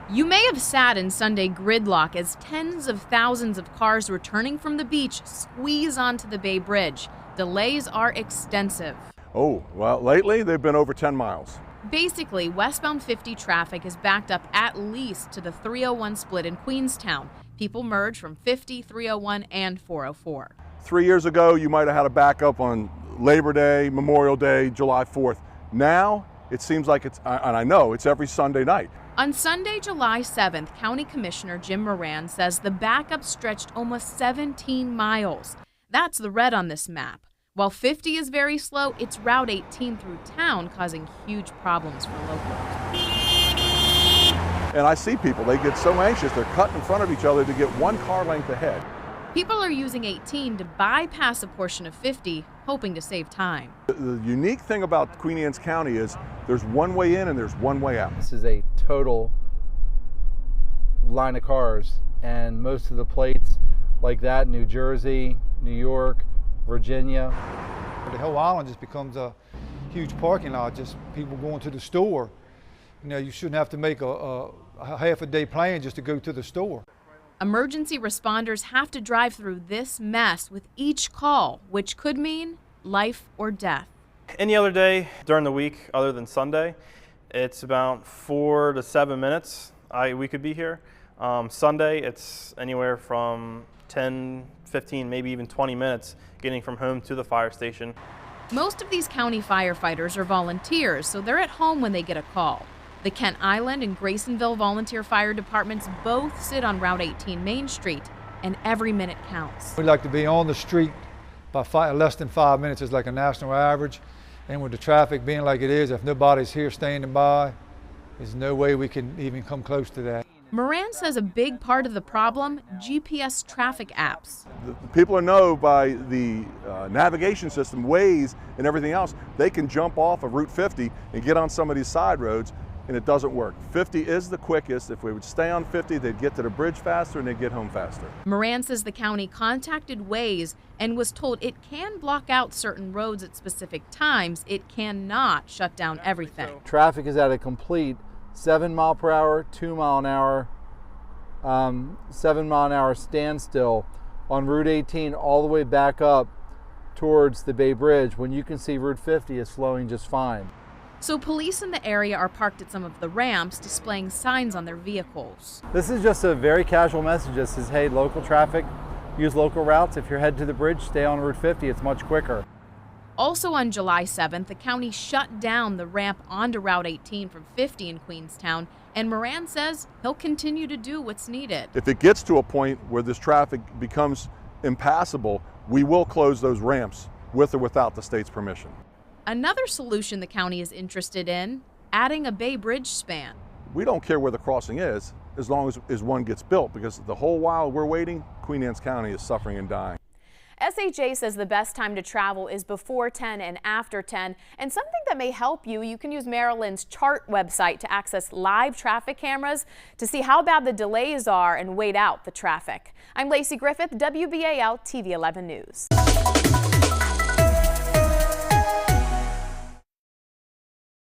You may have sat in Sunday gridlock as tens of thousands of cars returning from the beach squeeze onto the Bay Bridge. Delays are extensive. Oh, well, lately they've been over 10 miles. Basically, westbound 50 traffic is backed up at least to the 301 split in Queenstown. People merge from 50, 301, and 404. 3 years ago, you might have had a backup on Labor Day, Memorial Day, July 4th. Now, it seems like it's, and I know, it's every Sunday night. On Sunday, July 7th, County Commissioner Jim Moran says the backup stretched almost 17 miles. That's the red on this map. While 50 is very slow, it's Route 18 through town causing huge problems for locals. And I see people, they get so anxious, they're cutting in front of each other to get one car length ahead. People are using 18 to bypass a portion of 50, hoping to save time. The unique thing about Queen Anne's County is there's one way in and there's one way out. This is a total line of cars, and most of the plates like that, New Jersey, New York, Virginia. The whole island just becomes a huge parking lot, just people going to the store. You know, you shouldn't have to make a half a day plan just to go to the store. Emergency responders have to drive through this mess with each call, which could mean life or death. Any other day during the week other than Sunday, it's about 4 to 7 minutes we could be here. Sunday, it's anywhere from 10, 15, maybe even 20 minutes getting from home to the fire station. Most of these county firefighters are volunteers, so they're at home when they get a call. The Kent Island and Graysonville volunteer fire departments both sit on Route 18 Main Street, and every minute counts. We like to be on the street by less than 5 minutes is like a national average. And with the traffic being like it is, if nobody's here standing by, there's no way we can even come close to that. Moran says a big part of the problem, GPS traffic apps. The people know by the navigation system, Waze, and everything else, they can jump off of Route 50 and get on some of these side roads, and it doesn't work. 50 is the quickest. If we would stay on 50, they'd get to the bridge faster and they'd get home faster. Moran says the county contacted Waze and was told it can block out certain roads at specific times. It cannot shut down everything. Traffic is at a complete 7 mile per hour, 2 mile an hour, 7 mile an hour standstill on Route 18 all the way back up towards the Bay Bridge, when you can see Route 50 is flowing just fine. So police in the area are parked at some of the ramps, displaying signs on their vehicles. This is just a very casual message that says, hey, local traffic, use local routes. If you're headed to the bridge, stay on Route 50. It's much quicker. Also on July 7th, the county shut down the ramp onto Route 18 from 50 in Queenstown, and Moran says he'll continue to do what's needed. If it gets to a point where this traffic becomes impassable, we will close those ramps with or without the state's permission. Another solution the county is interested in, adding a Bay Bridge span. We don't care where the crossing is, as long as one gets built, because the whole while we're waiting, Queen Anne's County is suffering and dying. SHA says the best time to travel is before 10 and after 10. And something that may help you can use Maryland's chart website to access live traffic cameras to see how bad the delays are and wait out the traffic. I'm Lacey Griffith, WBAL-TV 11 News.